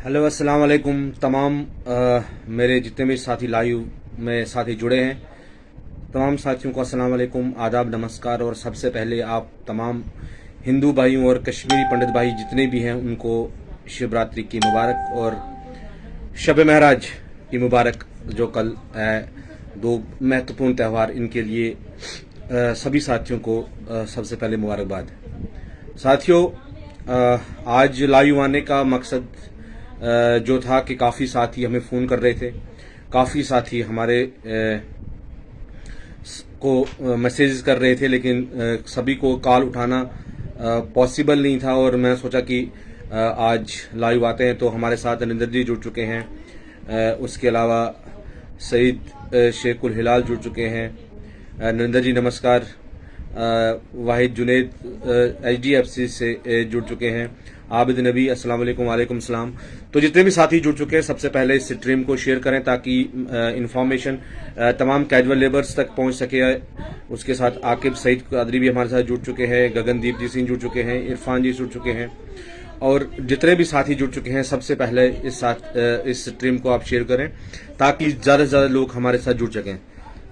Hello अस्सलाम वालेकुम तमाम मेरे जितने भी साथी लाइव में साथी जुड़े हैं तमाम साथियों को अस्सलाम वालेकुम, आदाब, नमस्कार। और सबसे पहले आप तमाम हिंदू भाइयों और कश्मीरी पंडित भाई जितने भी हैं उनको शिवरात्रि की मुबारक और शब महराज की मुबारक, जो कल है। दो महत्वपूर्ण त्यौहार, इनके लिए सभी साथियों को सबसे पहले मुबारकबाद। साथियों, आज लाइव आने का मकसद जो था कि काफ़ी साथी हमें फ़ोन कर रहे थे, काफ़ी साथी हमारे को मैसेज कर रहे थे, लेकिन सभी को कॉल उठाना पॉसिबल नहीं था। और मैं सोचा कि आज लाइव आते हैं। तो हमारे साथ नरेंद्र जी जुड़ चुके हैं, उसके अलावा सईद शेखुल हिलाल जुड़ चुके हैं। नरेंद्र जी नमस्कार। वाहिद जुनेद HDFC से जुड़ चुके हैं। आबिद नबी अस्सलाम वालेकुम। वालेकुम सलाम। तो जितने भी साथी जुड़ चुके हैं, सबसे पहले इस स्ट्रीम को शेयर करें ताकि इंफॉर्मेशन तमाम कैजुअल लेबर्स तक पहुंच सके। उसके साथ आकिब सईद कादरी भी हमारे साथ जुड़ चुके हैं, गगनदीप जी सिंह जुड़ चुके हैं, इरफान जी जुड़ चुके हैं, और जितने भी साथी जुड़ चुके हैं सबसे पहले इस स्ट्रीम को आप शेयर करें ताकि ज़्यादा से ज़्यादा लोग हमारे साथ जुड़ सकें।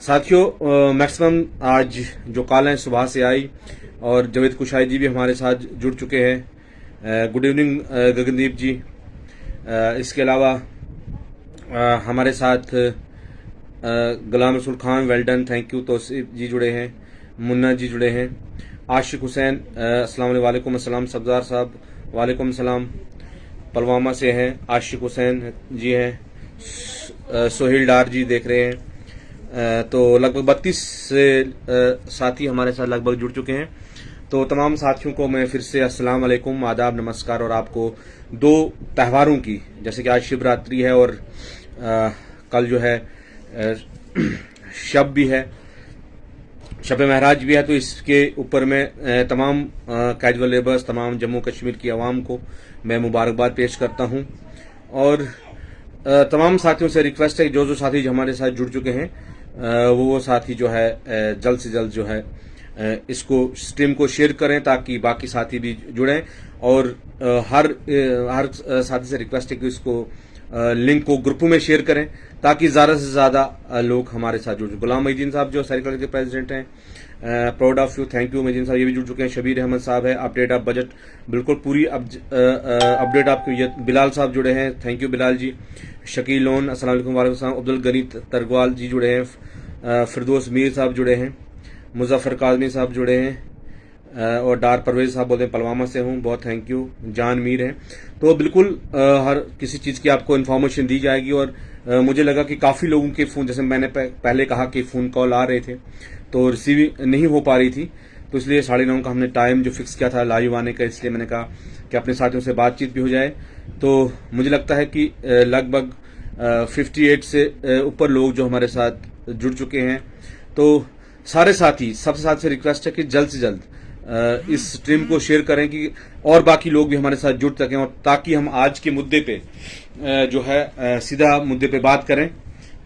साथियों, मैक्सिमम आज जो कॉल हैं सुबह से आई, और जवेद कुशाई जी भी हमारे साथ जुड़ चुके हैं। Good evening Gagandeep ji. इसके अलावा हमारे साथ Ghulam Rasool Khan, well done, thank you. Tauseef ji जुड़े हैं, मुन्ना जी जुड़े हैं, आशिक हुसैन अस्सलाम वालेकुम अस्सलाम, सब्जार साहब वालेकुम सलाम, पुलवामा से हैं आशिक हुसैन जी हैं, सोहेल डार जी देख रहे हैं। तो लगभग 32 से साथी हमारे साथ लगभग जुड़ चुके हैं। तो तमाम साथियों को मैं फिर से अस्सलाम वालेकुम, आदाब, नमस्कार। और आपको दो त्योहारों की, जैसे कि आज शिवरात्रि है और कल जो है शब भी है, शब महराज भी है, तो इसके ऊपर मैं तमाम कैजुअल लेबर्स, तमाम जम्मू कश्मीर की आवाम को मैं मुबारकबाद पेश करता हूं। और तमाम साथियों से रिक्वेस्ट है, जो साथी हमारे साथ जुड़ चुके हैं वो साथी जो है जल्द से जल्द जो है इसको स्ट्रीम को शेयर करें ताकि बाकी साथी भी जुड़ें। और हर साथी से रिक्वेस्ट है कि इसको लिंक को ग्रुपों में शेयर करें ताकि ज़्यादा से ज़्यादा लोग हमारे साथ जुड़। गुलाम महीदीन साहब जो सेरिकल के प्रेसिडेंट हैं, proud of you, thank you Mohiuddin Sahab, ये भी जुड़ चुके हैं। शबीर अहमद साहब है, अपडेट ऑफ बजट, बिल्कुल पूरी अपडेट आपको ये। बिलाल साहब जुड़े हैं, थैंक यू बिलाल जी। शकील लोन अस्सलाम वालेकुम। वालेकुम सलाम। अब्दुल गनी तरगवाल जी जुड़े हैं, फिरदौस मीर साहब जुड़े हैं, मुजफ्फर काजमी साहब जुड़े हैं, और डार परवेज साहब बोलते हैं पुलवामा से हूँ, बहुत थैंक यू। जान मीर हैं। तो बिल्कुल हर किसी चीज़ की आपको इन्फॉर्मेशन दी जाएगी। और मुझे लगा कि काफ़ी लोगों के फ़ोन, जैसे मैंने पहले कहा कि फ़ोन कॉल आ रहे थे तो रिसीव नहीं हो पा रही थी, तो इसलिए 9:30 का हमने टाइम जो फिक्स किया था लाइव आने का, इसलिए मैंने कहा कि अपने साथियों से बातचीत भी हो जाए। तो मुझे लगता है कि लगभग 58 से ऊपर लोग जो हमारे साथ जुड़ चुके हैं। तो सारे साथी, सबसे साथ से रिक्वेस्ट है कि जल्द से जल्द इस स्ट्रीम को शेयर करें कि और बाकी लोग भी हमारे साथ जुड़ सकें, और ताकि हम आज के मुद्दे पे जो है सीधा मुद्दे पे बात करें,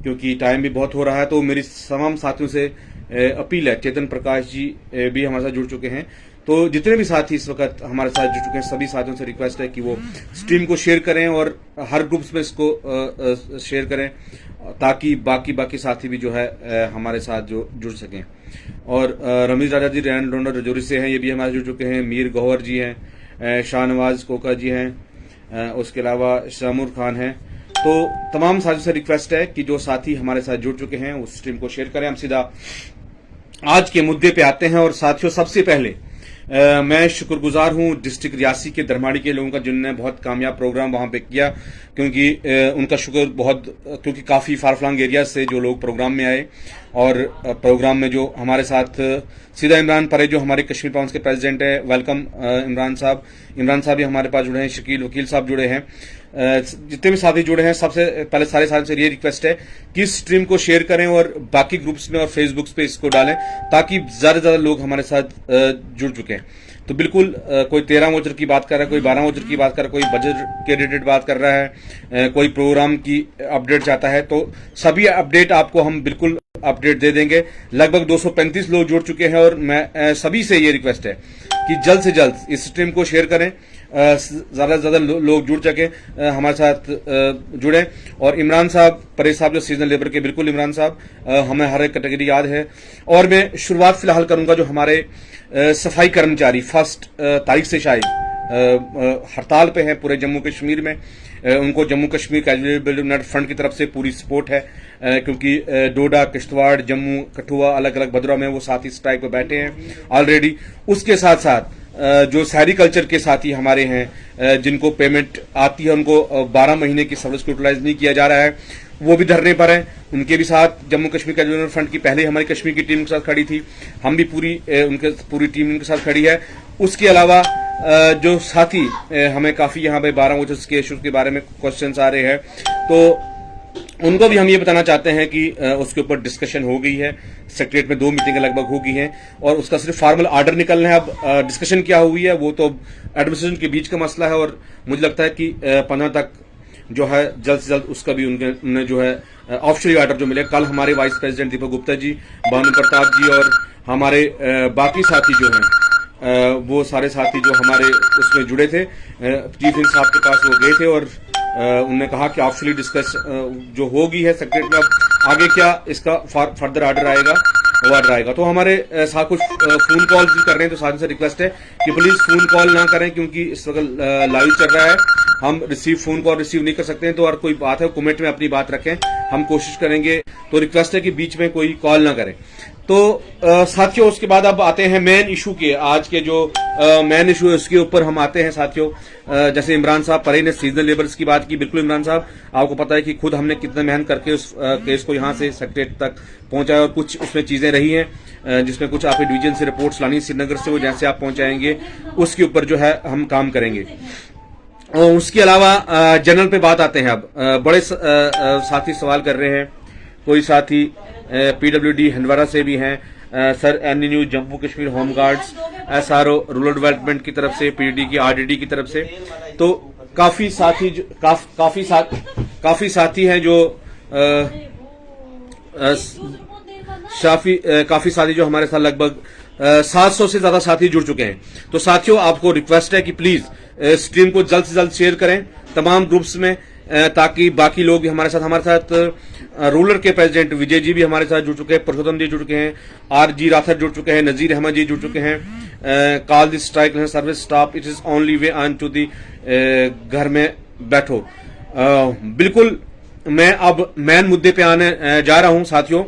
क्योंकि टाइम भी बहुत हो रहा है। तो मेरी तमाम साथियों से अपील है, चेतन प्रकाश जी भी हमारे साथ जुड़ चुके हैं। तो जितने भी साथी इस वक्त हमारे साथ जुड़ चुके हैं, सभी साथियों से रिक्वेस्ट है कि वो स्ट्रीम को शेयर करें और हर ग्रुप्स में इसको शेयर करें ताकि बाकी साथी भी जो है हमारे साथ जो जुड़ सकें। और रमीज राजा जी रैन डोनर रजौरी से हैं, ये भी हमारे जुड़ चुके हैं। मीर गौहर जी हैं, शाहनवाज कोका जी हैं, उसके अलावा शामुर खान हैं। तो तमाम साथियों से रिक्वेस्ट है कि जो साथी हमारे साथ जुड़ चुके हैं उस स्ट्रीम को शेयर करें। हम सीधा आज के मुद्दे पे आते हैं। और साथियों, सबसे पहले मैं शुक्रगुजार हूं डिस्ट्रिक्ट रियासी के धर्माड़ी के लोगों का, जिन्होंने बहुत कामयाब प्रोग्राम वहां पे किया, क्योंकि उनका शुक्र बहुत, क्योंकि काफ़ी फारफ्लंग एरिया से जो लोग प्रोग्राम में आए। और प्रोग्राम में जो हमारे साथ सीधा इमरान परे जो हमारे कश्मीर पाउंस के प्रेसिडेंट है, वेलकम इमरान साहब भी हमारे पास जुड़े हैं, शकील वकील साहब जुड़े हैं, जितने भी साथी जुड़े हैं। सबसे पहले सारे साथी से ये रिक्वेस्ट है कि इस स्ट्रीम को शेयर करें और बाकी ग्रुप्स में और फेसबुक पे इसको डालें ताकि ज़्यादा से ज़्यादा लोग हमारे साथ जुड़ चुके हैं। तो बिल्कुल कोई 13 वोचर की बात कर रहा है, कोई 12 वोचर की बात कर रहा है, कोई बजट के रिलेटेड बात कर रहा है, कोई प्रोग्राम की अपडेट चाहता है, तो सभी अपडेट आपको हम बिल्कुल अपडेट दे देंगे। लगभग 235 लोग जुड़ चुके हैं और मैं सभी से ये रिक्वेस्ट है कि जल्द से जल्द इस स्ट्रीम को शेयर करें ज्यादा से ज्यादा लोग जुड़ सके, हमारे साथ जुड़े। और इमरान साहब, परेश साहब जो सीजनल लेबर के, बिल्कुल इमरान साहब, हमें हर एक कैटेगरी याद है। और मैं शुरुआत फिलहाल करूंगा जो हमारे सफाई कर्मचारी 1 तारीख से शायद हड़ताल पे हैं पूरे जम्मू कश्मीर में। उनको Jammu Kashmir casual development front की तरफ से पूरी सपोर्ट है, क्योंकि डोडा, किश्तवाड़, जम्मू, कठुआ, अलग अलग बदरा में वो साथी स्ट्राइक पे बैठे हैं ऑलरेडी। उसके साथ साथ जो सेरिकल्चर के साथी हमारे हैं, जिनको पेमेंट आती है, उनको 12 महीने की सर्विस को यूटिलाइज नहीं किया जा रहा है, वो भी धरने पर है। उनके भी साथ जम्मू कश्मीर कैजुअल फ्रंट की पहले हमारी कश्मीर की टीम के साथ खड़ी थी, हम भी पूरी टीम उनके साथ खड़ी है। उसके अलावा जो साथी हमें काफी यहाँ पे 12 वोटर्स के इशू के बारे में क्वेश्चंस आ रहे हैं, तो उनको भी हम ये बताना चाहते हैं कि उसके ऊपर डिस्कशन हो गई है, सेक्रेटरीट में 2 मीटिंगें लगभग हो गई हैं और उसका सिर्फ फार्मल आर्डर निकलना है। अब डिस्कशन क्या हुई है वो तो एडमिनिस्ट्रेशन के बीच का मसला है, और मुझे लगता है कि 15 तक जो है जल्द से जल्द उसका भी उन्हें जो है ऑफिशियल आर्डर जो मिले। कल हमारे वाइस प्रेसिडेंट दीपक गुप्ता जी, भानु प्रताप जी और हमारे बाकी साथी जो हैं, वो सारे साथी जो हमारे उसमें जुड़े थे, चीफ मिनिस्टर साहब के पास वो गए थे और उन्होंने कहा कि ऑफिशियली डिस्कस जो होगी है सेक्रेटरी में, अब आगे क्या इसका फर्दर आर्डर आएगा, वो आर्डर आएगा। तो हमारे साथ कुछ फोन कॉल भी कर रहे हैं, तो साथ से रिक्वेस्ट है कि प्लीज फोन कॉल ना करें, क्योंकि इस वक्त लाइव चल रहा है, हम फोन कॉल रिसीव नहीं कर सकते हैं। तो और कोई बात है कमेंट में अपनी बात रखें, हम कोशिश करेंगे। तो रिक्वेस्ट है कि बीच में कोई कॉल ना करें। तो साथियों, उसके बाद अब आते हैं मेन इशू के, आज के जो मेन इशू है उसके ऊपर हम आते हैं साथियों। जैसे इमरान साहब, परे ने सीजनल लेबर्स की बात की, बिल्कुल इमरान साहब, आपको पता है कि खुद हमने कितना मेहनत करके उस केस को यहां से सेक्रेटरी तक पहुंचाया, और कुछ उसमें चीजें रही हैं जिसमें कुछ आपके डिवीजन से रिपोर्ट्स लानी, श्रीनगर से, वो जैसे आप पहुंचाएंगे उसके ऊपर जो है हम काम करेंगे। और उसके अलावा जनरल पे बात आते हैं। अब बड़े साथी सवाल कर रहे हैं, कोई साथी पीडब्ल्यूडी हंडवारा से भी हैं, sir NU Jammu Kashmir home guards, SRO rural development की तरफ से, पीडी की, आरडीडी की तरफ से। तो काफी साथी हैं जो काफी साथी जो हमारे साथ लगभग 700 से ज्यादा साथी जुड़ चुके हैं। तो साथियों, आपको रिक्वेस्ट है कि प्लीज स्ट्रीम को जल्द से जल्द शेयर करें तमाम ग्रुप्स में, ताकि बाकी लोग भी हमारे साथ रूरल के प्रेसिडेंट विजय जी भी हमारे साथ जुड़ चुके हैं, पुरुषोत्तम जी जुड़ चुके हैं, आर.जी. राठौर जुड़ चुके हैं, नजीर अहमद जी जुड़ चुके हैं। Call the strike service stop, it is only way on to the, घर में बैठो। बिल्कुल, मैं अब मेन मुद्दे पे आने जा रहा हूं साथियों।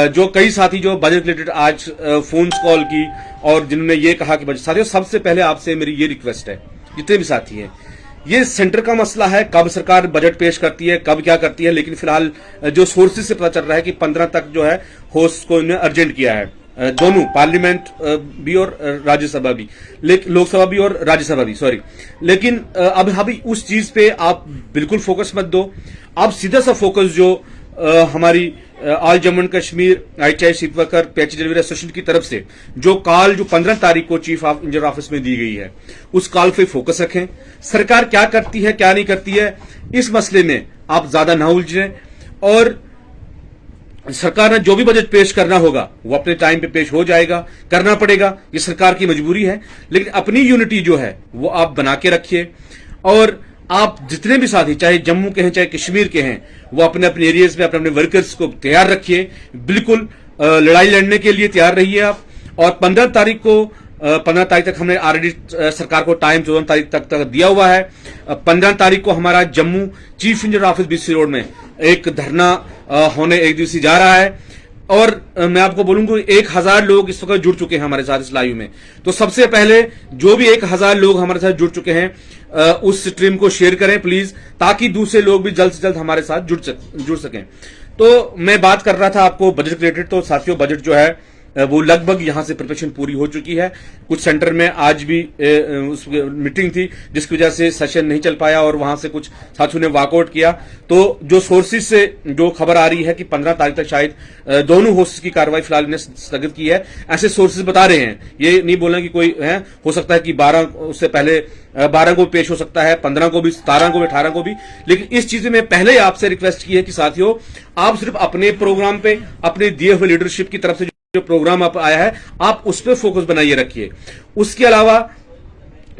जो कई साथी जो बजट रिलेटेड आज फोन कॉल की और जिन्होंने ये कहा कि बजट, साथियों सबसे पहले आपसे मेरी ये रिक्वेस्ट है, जितने भी साथी हैं, ये सेंटर का मसला है, कब सरकार बजट पेश करती है, कब क्या करती है, लेकिन फिलहाल जो सोर्सेज से पता चल रहा है कि 15 तक जो है होस्ट को इन्हें अर्जेंट किया है, दोनों पार्लियामेंट भी और राज्यसभा भी, लोकसभा भी और राज्यसभा भी, सॉरी। लेकिन अब अभी उस चीज पे आप बिल्कुल फोकस मत दो, आप सीधा सा फोकस जो हमारी all Jammu and Kashmir ITI seat worker PH delivery association की तरफ से जो कॉल जो 15 तारीख को चीफ ऑफ इंजीनियर ऑफिस में दी गई है, उस कॉल पे फोकस रखें। सरकार क्या करती है, क्या नहीं करती है, इस मसले में आप ज्यादा ना उलझें, और सरकार ने जो भी बजट पेश करना होगा वो अपने टाइम पे पेश हो जाएगा, करना पड़ेगा, ये सरकार की मजबूरी है। लेकिन अपनी यूनिटी जो है वो आप बना के रखिए, और आप जितने भी साथी, चाहे जम्मू के हैं चाहे कश्मीर के हैं, वो अपने अपने एरियाज में अपने अपने वर्कर्स को तैयार रखिए, बिल्कुल लड़ाई लड़ने के लिए तैयार रहिए आप। और 15 तारीख तक हमने ऑलरेडी सरकार को टाइम 14 तारीख तक दिया हुआ है। 15 तारीख को हमारा Jammu chief engineer office BC road में एक धरना होने एक दिवसीय जा रहा है, और मैं आपको बोलूंगा 1000 लोग इस वक्त जुड़ चुके हैं हमारे साथ इस लाइव में। तो सबसे पहले जो भी 1000 लोग हमारे साथ जुड़ चुके हैं, उस स्ट्रीम को शेयर करें प्लीज, ताकि दूसरे लोग भी जल्द से जल्द हमारे साथ जुड़ सकें। तो मैं बात कर रहा था आपको बजट रिलेटेड। तो साथियों, बजट जो है वो लगभग यहां से प्रिपरेशन पूरी हो चुकी है। कुछ सेंटर में आज भी उस मीटिंग थी जिसकी वजह से सेशन नहीं चल पाया, और वहां से कुछ साथियों ने वॉकआउट किया। तो जो सोर्सेज से जो खबर आ रही है कि 15 तारीख तक शायद दोनों होस्ट की कार्रवाई फिलहाल ने स्थगित की है, ऐसे सोर्सेज बता रहे हैं। ये नहीं बोलना कि कोई है, हो सकता है कि 12 उससे पहले 12 को पेश हो सकता है, 15 को भी, 17 को भी, 18 को भी। लेकिन इस चीज में पहले आपसे रिक्वेस्ट की है कि साथियों, आप सिर्फ अपने प्रोग्राम पे, अपने दिए हुए लीडरशिप की तरफ से जो प्रोग्राम आप आया है, आप उस पर फोकस बनाइए रखिए। उसके अलावा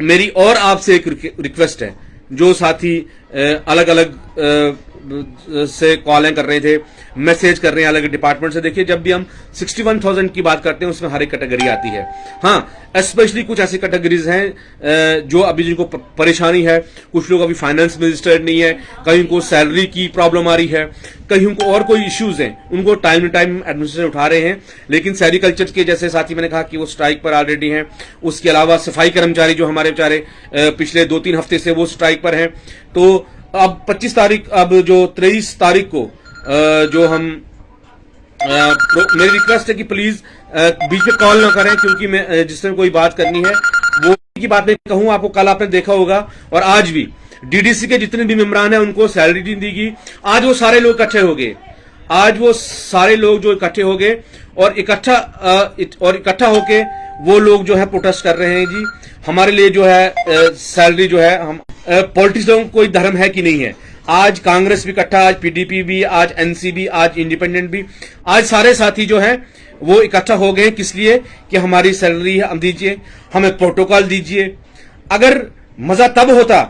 मेरी और आपसे एक रिक्वेस्ट है, जो साथी अलग अलग से कॉलें कर रहे थे, मैसेज कर रहे हैं अलग डिपार्टमेंट से। देखिए, जब भी हम 61,000 की बात करते हैं उसमें हर एक कैटेगरी आती है। हाँ, स्पेशली कुछ ऐसी कैटेगरीज हैं जो अभी जिनको परेशानी है। कुछ लोग अभी फाइनेंस में रजिस्टर्ड नहीं है, कहीं को सैलरी की प्रॉब्लम आ रही है, कहीं को और कोई इश्यूज हैं, उनको टाइम टू टाइम एडमिनिस्ट्रेशन उठा रहे हैं। लेकिन सेरिकल्चर के जैसे साथी मैंने कहा कि वो स्ट्राइक पर ऑलरेडी हैं। उसके अलावा सफाई कर्मचारी जो हमारे बेचारे पिछले 2-3 हफ्ते से वो स्ट्राइक पर हैं। तो अब 25 तारीख, अब जो 23 तारीख को जो हम मेरी रिक्वेस्ट है कि प्लीज बीच में कॉल ना करें, क्योंकि मैं जिससे कोई बात करनी है वो की बात नहीं कहूं। आपको कल आपने देखा होगा, और आज भी डीडीसी के जितने भी मेंबरान हैं उनको सैलरी नहीं दी गई। आज वो सारे लोग इकट्ठे हो गए, आज वो सारे लोग जो इकट्ठे हो गए और इकट्ठा होके वो लोग जो है प्रोटेस्ट कर रहे हैं जी, हमारे लिए जो है सैलरी जो है। हम पॉलिटिशियन कोई धर्म है कि नहीं है। आज कांग्रेस भी इकट्ठा, आज पीडीपी भी, आज एनसीबी, आज इंडिपेंडेंट भी, आज सारे साथी जो हैं वो इकट्ठा हो गए। किस लिए? कि हमारी सैलरी हम दीजिए, हमें प्रोटोकॉल दीजिए। अगर मजा तब होता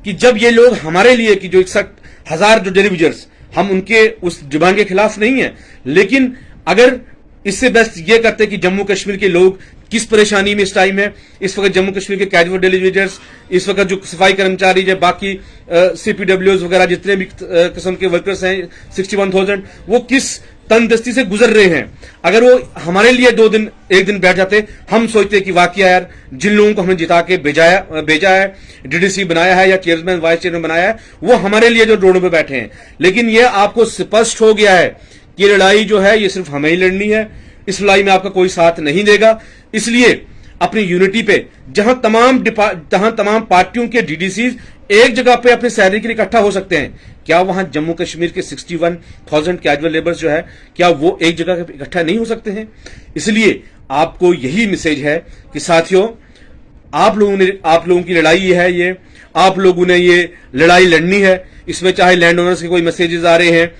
कि जब ये लोग हमारे लिए कि जो 61,000 जो डिलीवरीजर्स, हम उनके उस डिमांड के खिलाफ नहीं है, लेकिन अगर इससे बेस्ट ये करते कि जम्मू कश्मीर के लोग किस परेशानी में इस टाइम है। इस वक्त जम्मू कश्मीर के कैजुअल डिलीवरीजर्स, इस वक्त जो सफाई कर्मचारी, जो बाकी सीपीडब्ल्यूज वगैरह जितने भी किस्म के वर्कर्स हैं 61,000, वो किस तंदुरुस्ती से गुजर रहे हैं। अगर वो हमारे लिए एक दिन बैठ जाते, हम सोचते कि वाकया यार, जिन लोगों को हमने जिता के भेजा है, डीडीसी बनाया है या चेयरमैन वाइस चेयरमैन बनाया है, वो हमारे लिए जो रोडों पे बैठे हैं। लेकिन ये आपको स्पष्ट हो गया है कि ये लड़ाई जो है ये सिर्फ हमें ही लड़नी है। इस लड़ाई में आपका कोई साथ नहीं देगा। इसलिए अपनी यूनिटी पे जहां तमाम पार्टियों के डीडीसी एक जगह पे अपनी सैलरी के लिए इकट्ठा हो सकते हैं, क्या वहां जम्मू कश्मीर के 61,000 कैजुअल लेबर्स जो है, क्या वो एक जगह पे इकट्ठा नहीं हो सकते हैं? इसलिए आपको यही मैसेज है कि साथियों, आप लोगों की लड़ाई है ये, आप लोगों ने ये लड़ाई लड़नी है। इसमें चाहे लैंड ओनर्स के कोई मैसेजेस आ रहे हैं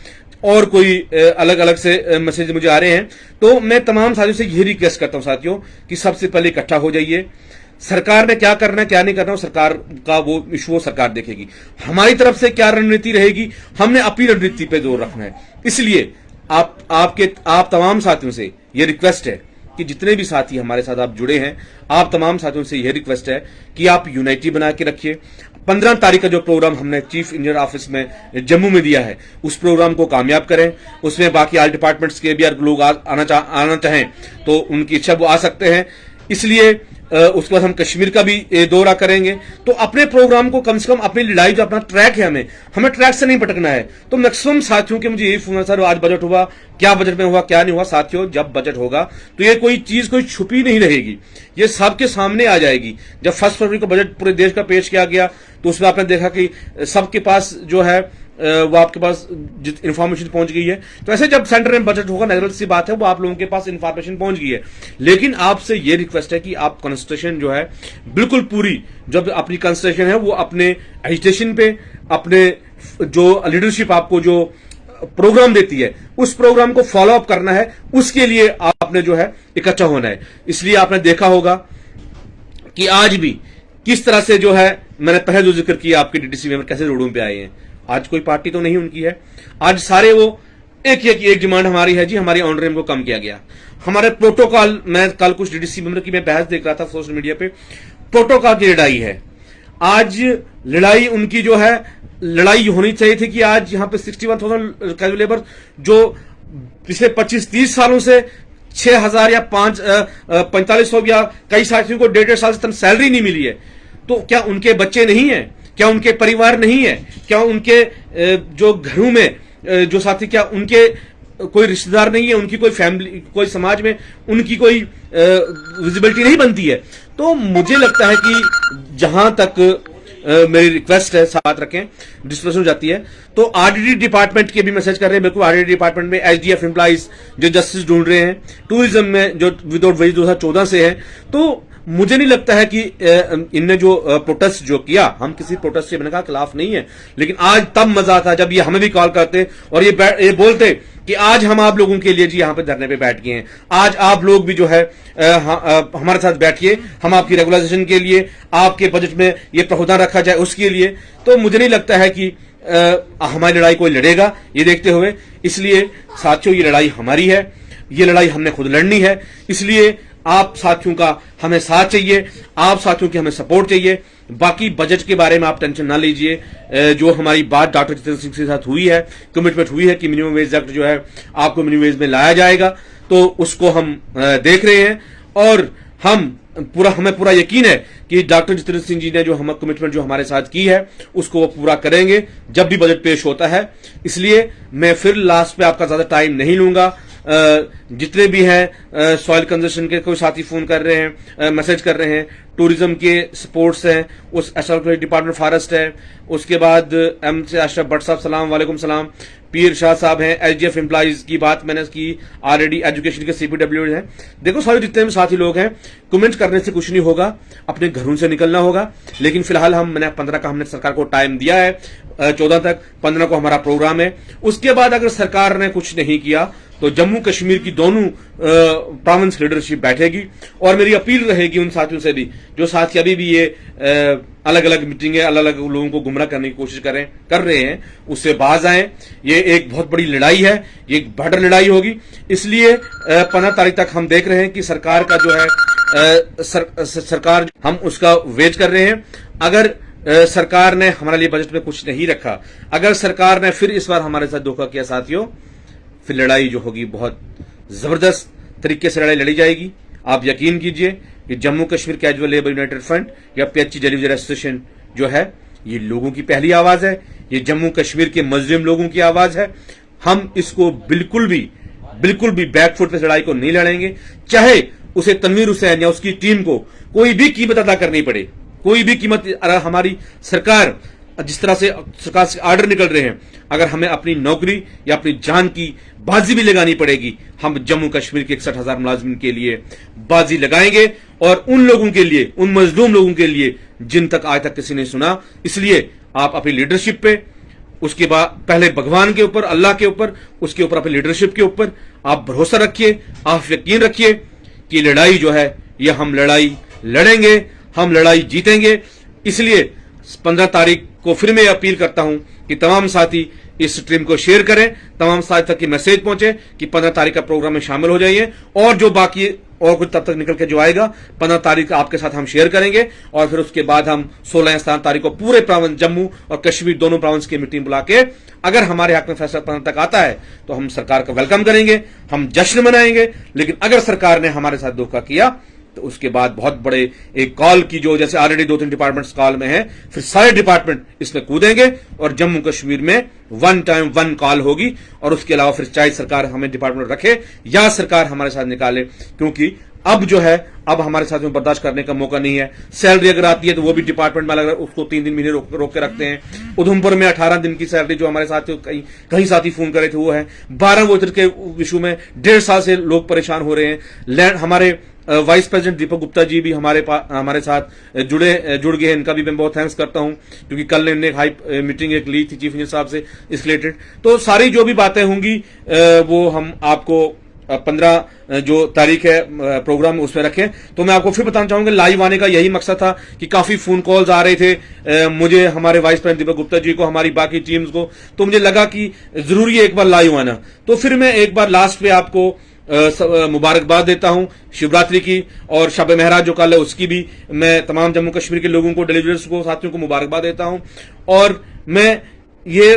और कोई अलग अलग से मैसेज मुझे आ रहे हैं, तो मैं तमाम साथियों से यही रिक्वेस्ट करता हूं साथियों कि सबसे पहले इकट्ठा हो जाइए। सरकार ने क्या करना है क्या नहीं करना, सरकार का वो इशू वो सरकार देखेगी। हमारी तरफ से क्या रणनीति रहेगी, हमने अपनी रणनीति पे जोर रखना है। इसलिए आप तमाम साथियों से ये रिक्वेस्ट है कि जितने भी साथी हमारे साथ आप जुड़े हैं, आप तमाम साथियों से यह रिक्वेस्ट है कि आप यूनाइटी बना के रखिए। 15 तारीख का जो प्रोग्राम हमने चीफ इंजीनियर ऑफिस में जम्मू में दिया है, उस प्रोग्राम को कामयाब करें। उसमें बाकी ऑल डिपार्टमेंट्स के भी अगर लोग आना चाहें तो उनकी इच्छा वो आ सकते हैं। इसलिए उसके बाद हम कश्मीर का भी दौरा करेंगे। तो अपने प्रोग्राम को कम से कम, अपनी लड़ाई जो अपना ट्रैक है, हमें ट्रैक से नहीं भटकना है। तो मैक्सिमम साथियों के मुझे यही फोन है, सर आज बजट हुआ, क्या बजट में हुआ क्या नहीं हुआ। साथियों, जब बजट होगा तो ये कोई चीज कोई छुपी नहीं रहेगी, ये सबके सामने आ जाएगी। जब 1 फरवरी को बजट पूरे देश का पेश किया गया तो उसमें आपने देखा कि सबके पास जो है वो आपके पास इंफॉर्मेशन पहुंच गई है। तो ऐसे जब सेंटर में बजट होगा, नेचुरल सी बात है, वो आप लोगों के पास इंफॉर्मेशन पहुंच गई है। लेकिन आपसे ये रिक्वेस्ट है कि आप कंसंट्रेशन जो है बिल्कुल पूरी, जब अपनी कंसंट्रेशन है वो अपने एजुटेशन पे, अपने जो लीडरशिप आपको जो प्रोग्राम देती है उस प्रोग्राम को फॉलो अप करना है। उसके लिए आपने जो है इकट्ठा होना है। इसलिए आपने देखा होगा कि आज भी किस तरह से जो है, मैंने पहले जो जिक्र किया, आपके डीडीसी मेंबर कैसे रोडों पे आए हैं। आज कोई पार्टी तो नहीं उनकी है, आज सारे वो एक डिमांड हमारी है जी, हमारी ऑनरेम को कम किया गया। हमारे प्रोटोकॉल, मैं कल कुछ डीडीसी मेंबर की मैं बहस देख रहा था सोशल मीडिया पे, प्रोटोकॉल की लड़ाई है। आज लड़ाई उनकी जो है, लड़ाई होनी चाहिए थी कि आज यहां पे 61,000 कैजुअल लेबर जो पिछले 25-30 सालों से 6,000 या 4500 या कई साथियों को 1.5 साल से सैलरी नहीं मिली है, तो क्या उनके बच्चे नहीं है, क्या उनके परिवार नहीं है, क्या उनके जो घरों में जो साथी, क्या उनके कोई रिश्तेदार नहीं है, उनकी कोई फैमिली, कोई समाज में उनकी कोई विजिबिलिटी नहीं बनती है। तो मुझे लगता है कि जहां तक मेरी रिक्वेस्ट है, साथ रखें, डिस्कशन हो जाती है तो आरडीडी डिपार्टमेंट के भी मैसेज कर रहे हैं। बिल्कुल, आरडीडी डिपार्टमेंट में एचडीएफ एम्प्लॉइज जो जस्टिस ढूंढ रहे हैं, टूरिज्म में जो विदाउट वेज 2014 से है, तो मुझे नहीं लगता है कि इनने जो प्रोटेस्ट जो किया, हम किसी प्रोटेस्ट के मैंने कहा खिलाफ नहीं है, लेकिन आज तब मजा आता जब ये हमें भी कॉल करते और ये बोलते कि आज हम आप लोगों के लिए जी यहां पे धरने पे बैठ गए हैं, आज आप लोग भी जो है हमारे साथ बैठिए, हम आपकी रेगुलाइजेशन के लिए, आपके बजट में ये प्रावधान रखा जाए उसके लिए। तो मुझे नहीं लगता है कि हमारी लड़ाई कोई लड़ेगा ये देखते हुए। इसलिए साथियों, ये लड़ाई हमारी है, ये लड़ाई हमने खुद लड़नी है। इसलिए आप साथियों का हमें साथ चाहिए, आप साथियों की हमें सपोर्ट चाहिए। बाकी बजट के बारे में आप टेंशन ना लीजिए। जो हमारी बात डॉक्टर जितेंद्र सिंह के साथ हुई है, कमिटमेंट हुई है कि मिनिमम वेज एक्ट जो है आपको मिनिमम वेज में लाया जाएगा, तो उसको हम देख रहे हैं और हमें पूरा यकीन है कि डॉक्टर जितेंद्र सिंह जी ने जो हम कमिटमेंट जो हमारे साथ की है उसको वो पूरा करेंगे जब भी बजट पेश होता है। इसलिए मैं फिर लास्ट पे आपका ज्यादा टाइम नहीं लूंगा। जितने भी हैं सॉइल कंजर्वेशन के कोई साथी फोन कर रहे हैं, मैसेज कर रहे हैं, टूरिज्म के स्पोर्ट्स हैं, उस डिपार्टमेंट फॉरेस्ट है, उसके बाद एम से अशरफ भट्ट साहब सलाम वालेकुम सलाम, पीर शाह साहब हैं, एचडीएफ एम्प्लॉइज की बात मैंने की ऑलरेडी, एजुकेशन के सीपीडब्ल्यू हैं। देखो सारे जितने भी साथी लोग हैं, कमेंट करने से कुछ नहीं होगा, अपने घरों से निकलना होगा। लेकिन फिलहाल मैंने 15 का हमने सरकार को टाइम दिया है, 14 तक, 15 को हमारा प्रोग्राम है। उसके बाद अगर सरकार ने कुछ नहीं किया तो जम्मू कश्मीर की दोनों प्रोविंस लीडरशिप बैठेगी और मेरी अपील रहेगी उन साथियों से भी जो साथी अभी भी ये अलग अलग मीटिंगें, अलग अलग लोगों को गुमराह करने की कोशिश कर रहे हैं, उससे बाज आए। ये एक बहुत बड़ी लड़ाई है, ये एक बॉर्डर लड़ाई होगी। इसलिए 15 तारीख तक हम देख रहे हैं कि सरकार का जो है सरकार हम उसका वेट कर रहे हैं। अगर सरकार ने हमारे लिए बजट में कुछ नहीं रखा, अगर सरकार ने फिर इस बार हमारे साथ धोखा किया साथियों, फिर लड़ाई जो होगी बहुत जबरदस्त तरीके से लड़ाई लड़ी जाएगी। आप यकीन कीजिए कि Jammu Kashmir casual labour United front या पीएचई डेलीवरी एसोसिएशन जो है ये लोगों की पहली आवाज है, ये जम्मू कश्मीर के मजलूम लोगों की आवाज है। हम इसको बिल्कुल भी बैकफुट पे लड़ाई को नहीं लड़ेंगे, चाहे उसे तनवीर हुसैन या उसकी टीम को कोई भी कीमत अदा करनी पड़े, कोई भी कीमत। हमारी सरकार जिस तरह से सरकार से आर्डर निकल रहे हैं, अगर हमें अपनी नौकरी या अपनी जान की बाजी भी लगानी पड़ेगी, हम जम्मू कश्मीर के 61,000 मुलाजिम के लिए बाजी लगाएंगे और उन लोगों के लिए, उन मजलूम लोगों के लिए जिन तक आज तक किसी ने सुना। इसलिए आप अपनी लीडरशिप पे, उसके बाद पहले भगवान के ऊपर, अल्लाह के ऊपर, उसके ऊपर अपनी लीडरशिप के ऊपर आप भरोसा रखिए, आप यकीन रखिए कि लड़ाई जो है यह हम लड़ाई लड़ेंगे, हम लड़ाई जीतेंगे। इसलिए 15 तारीख को फिर मैं अपील करता हूं कि तमाम साथी इस स्ट्रीम को शेयर करें, तमाम साथी तक की मैसेज पहुंचे कि 15 तारीख का प्रोग्राम में शामिल हो जाइए। और जो बाकी और कुछ तब तक निकल के जो आएगा 15 तारीख आपके साथ हम शेयर करेंगे और फिर उसके बाद हम 16 या 17 तारीख को पूरे प्रोविंस जम्मू और कश्मीर दोनों प्रोविंस की मीटिंग बुला के अगर हमारे हक में फैसला 15 तक आता है तो हम सरकार का वेलकम करेंगे, हम जश्न मनाएंगे। लेकिन अगर सरकार ने हमारे साथ धोखा किया तो उसके बाद बहुत बड़े एक कॉल की, जो जैसे ऑलरेडी 2-3 डिपार्टमेंट्स कॉल में है, फिर सारे डिपार्टमेंट इसमें कूदेंगे और जम्मू कश्मीर में 1 टाइम 1 कॉल होगी। और उसके अलावा फिर चाहे सरकार हमें डिपार्टमेंट रखे या सरकार हमारे साथ निकाले, क्योंकि अब जो है अब हमारे साथ में बर्दाश्त करने का मौका नहीं है। सैलरी अगर आती है तो वो भी डिपार्टमेंट में अलग उसको 3 महीने रोक के रखते हैं। उधमपुर में 18 दिन की सैलरी जो हमारे साथ कई साथी फोन करे थे वो है। 12 वोटर के इशू में 1.5 साल से लोग परेशान हो रहे हैं। लैंड हमारे वाइस प्रेसिडेंट दीपक गुप्ता जी भी हमारे साथ जुड़ गए हैं, इनका भी मैं बहुत थैंक्स करता हूं, क्योंकि कल ने एक हाई मीटिंग एक ली थी चीफ इंजीनियर साहब से इस रिलेटेड। तो सारी जो भी बातें होंगी वो हम आपको 15 जो तारीख है प्रोग्राम उसमें रखें। तो मैं आपको फिर बताना चाहूंगा, लाइव आने का यही मकसद था कि काफी फोन कॉल्स आ रहे थे मुझे, हमारे वाइस प्रेसिडेंट दीपक गुप्ता जी को, हमारी बाकी टीम्स को, तो मुझे लगा कि जरूरी है एक बार लाइव आना। तो फिर मैं एक बार लास्ट पे आपको मुबारकबाद देता हूं शिवरात्रि की, और शब महराज जो कल है उसकी भी मैं तमाम जम्मू कश्मीर के लोगों को, डेलीवेटर्स को, साथियों को मुबारकबाद देता हूं। और मैं ये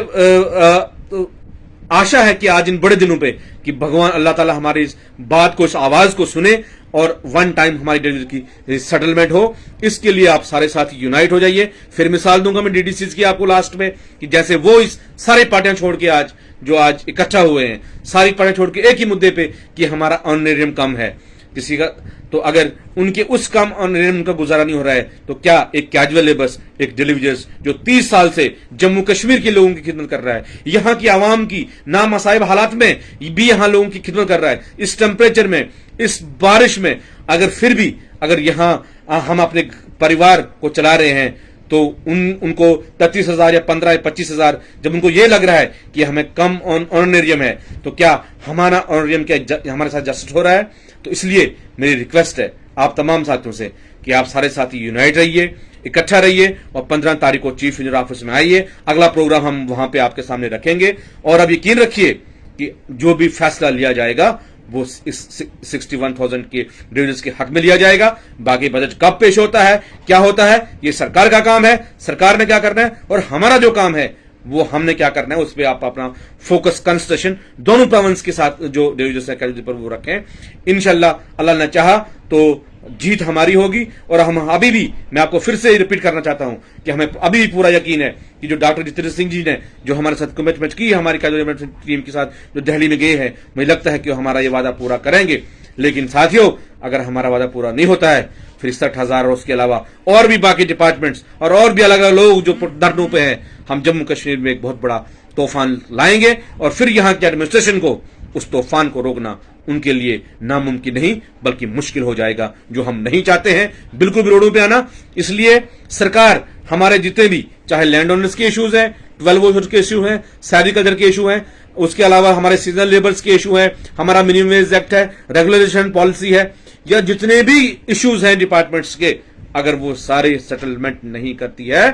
आशा है कि आज इन बड़े दिनों पे कि भगवान अल्लाह ताला हमारी इस बात को, इस आवाज को सुने और 1 टाइम हमारी डिलीवरी की सेटलमेंट हो। इसके लिए आप सारे साथी यूनाइट हो जाइए। फिर मिसाल दूंगा मैं डीडीसीज की आपको लास्ट में, कि जैसे वो इस सारे पार्टियां छोड़ के आज इकट्ठा हुए हैं, सारी पार्टियां छोड़ के एक ही मुद्दे पे कि हमारा ऑनरेरियम कम है किसी का, तो अगर उनके उस कम ऑनरेरियम का गुजारा नहीं हो रहा है तो क्या एक कैजुअल लेबर्स, एक डिलीवरीज जो 30 साल से जम्मू कश्मीर के लोगों की खिदमत कर रहा है, यहां की आवाम की नामसाइब हालात में भी यहां लोगों की खिदमत कर रहा है, इस टेम्परेचर में, इस बारिश में, अगर फिर भी अगर यहां हम अपने परिवार को चला रहे हैं, तो उनको 33,000 या 15 या 25,000 जब उनको ये लग रहा है कि हमें कम ऑनरेरियम है, तो क्या हमारा ऑनरेरियम क्या हमारे साथ जस्टिस हो रहा है? तो इसलिए मेरी रिक्वेस्ट है आप तमाम साथियों से कि आप सारे साथी यूनाइट रहिए, इकट्ठा रहिए और 15 तारीख को चीफ इंजीनियर ऑफिस में आइए। अगला प्रोग्राम हम वहां पे आपके सामने रखेंगे और अब यकीन रखिए कि जो भी फैसला लिया जाएगा वो इस 61,000 के डिविडेंड्स के हक में लिया जाएगा। बाकी बजट कब पेश होता है, क्या होता है, ये सरकार का काम है, सरकार ने क्या करना है, और हमारा जो काम है वो हमने क्या करना है, उस पर आप अपना फोकस कंसंट्रेशन दोनों प्रोविंस के साथ जो डिविजन कैटेगरी पर वो रखें। इंशाल्लाह अल्लाह ने चाहा तो जीत हमारी होगी। और हम अभी भी, मैं आपको फिर से रिपीट करना चाहता हूं कि हमें अभी भी पूरा यकीन है कि जो डॉक्टर जितेंद्र सिंह जी ने जो हमारे साथ कमिटमेंट की है, हमारी कैबिनेट टीम के साथ जो दिल्ली में गए हैं, मुझे लगता है कि हमारा ये वादा पूरा करेंगे। लेकिन साथियों, अगर हमारा वादा पूरा नहीं होता है, फिर 61,000 और उसके अलावा और भी बाकी डिपार्टमेंट्स और भी अलग अलग लोग जो धरनों पे हैं, हम जम्मू कश्मीर में एक बहुत बड़ा तूफान लाएंगे और फिर यहां के एडमिनिस्ट्रेशन को उस तूफान को रोकना उनके लिए नामुमकिन नहीं बल्कि मुश्किल हो जाएगा, जो हम नहीं चाहते हैं बिल्कुल भी रोडों पे आना। इसलिए सरकार हमारे जितने भी चाहे लैंड ओनर्स के इश्यूज हैं, 12 वोल्ट के इशू हैं, सेरिकल्चर के इशू हैं, उसके अलावा हमारे सीजनल लेबर्स के इशू हैं, हमारा मिनिमम वेज एक्ट है, रेगुलेशन पॉलिसी है, या जितने भी इश्यूज हैं डिपार्टमेंट्स के, अगर वो सारे सेटलमेंट नहीं करती है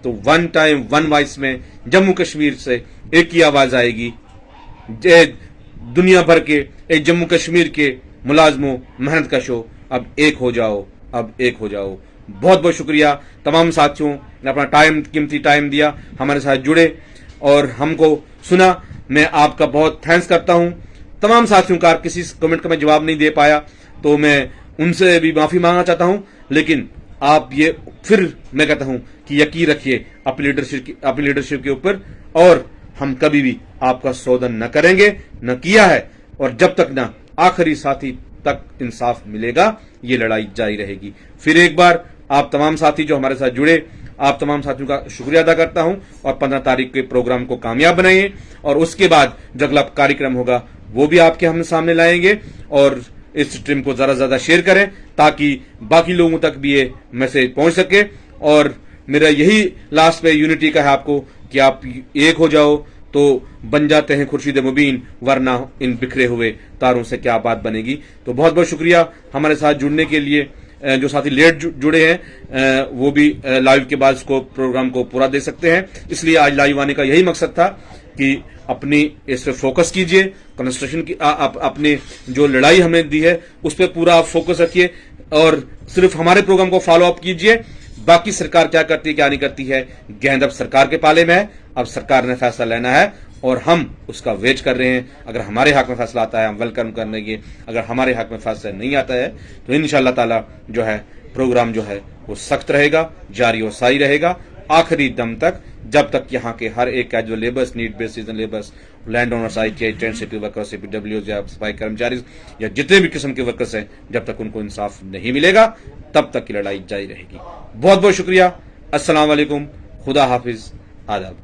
तो वन टाइम वन वॉइस में जम्मू कश्मीर से एक ही आवाज आएगी, दुनिया भर के एक जम्मू कश्मीर के मुलाजमों, मेहनत कशो, अब एक हो जाओ, अब एक हो जाओ। बहुत बहुत शुक्रिया तमाम साथियों ने अपना कीमती टाइम दिया, हमारे साथ जुड़े और हमको सुना। मैं आपका बहुत थैंक्स करता हूं। तमाम साथियों का किसी कमेंट का मैं जवाब नहीं दे पाया तो मैं उनसे भी माफी मांगना चाहता हूं, लेकिन आप ये फिर मैं कहता हूं कि यकीन रखिए अपनी लीडरशिप के ऊपर, और हम कभी भी आपका सौदा न करेंगे, न किया है, और जब तक ना आखिरी साथी तक इंसाफ मिलेगा ये लड़ाई जारी रहेगी। फिर एक बार आप तमाम साथी जो हमारे साथ जुड़े, आप तमाम साथियों का शुक्रिया अदा करता हूं और 15 तारीख के प्रोग्राम को कामयाब बनाइए और उसके बाद जो अगला कार्यक्रम होगा वो भी आपके हम सामने लाएंगे। और इस स्ट्रीम को ज्यादा शेयर करें ताकि बाकी लोगों तक भी ये मैसेज पहुंच सके। और मेरा यही लास्ट पे यूनिटी का है आपको कि आप एक हो जाओ तो बन जाते हैं खुर्शीद मुबीन, वरना इन बिखरे हुए तारों से क्या बात बनेगी। तो बहुत बहुत शुक्रिया हमारे साथ जुड़ने के लिए। जो साथी लेट जुड़े हैं वो भी लाइव के बाद इसको प्रोग्राम को पूरा देख सकते हैं। इसलिए आज लाइव आने का यही मकसद था कि अपनी इस पे फोकस कीजिए, कंस्ट्रक्शन की अपने जो लड़ाई हमें दी है उस पर पूरा आप फोकस रखिए और सिर्फ हमारे प्रोग्राम को फॉलो अप कीजिए। बाकी सरकार क्या करती है क्या नहीं करती है, गेंद अब सरकार के पाले में है। अब सरकार ने फैसला लेना है और हम उसका वेट कर रहे हैं। अगर हमारे हक में फैसला आता है हम वेलकम करने के, अगर हमारे हक में फैसला नहीं आता है तो इंशाअल्लाह ताला जो है प्रोग्राम जो है वो सख्त रहेगा, जारी और सारी रहेगा आखिरी दम तक, जब तक यहाँ के हर एक casual labours, need based season labours, land owners, ITI, tent city workers, CPW या सफाई कर्मचारी या जितने भी किस्म के वर्कर्स हैं, जब तक उनको इंसाफ नहीं मिलेगा तब तक की लड़ाई जारी रहेगी। बहुत बहुत शुक्रिया। अस्सलाम वालेकुम, खुदा हाफिज, आदाब।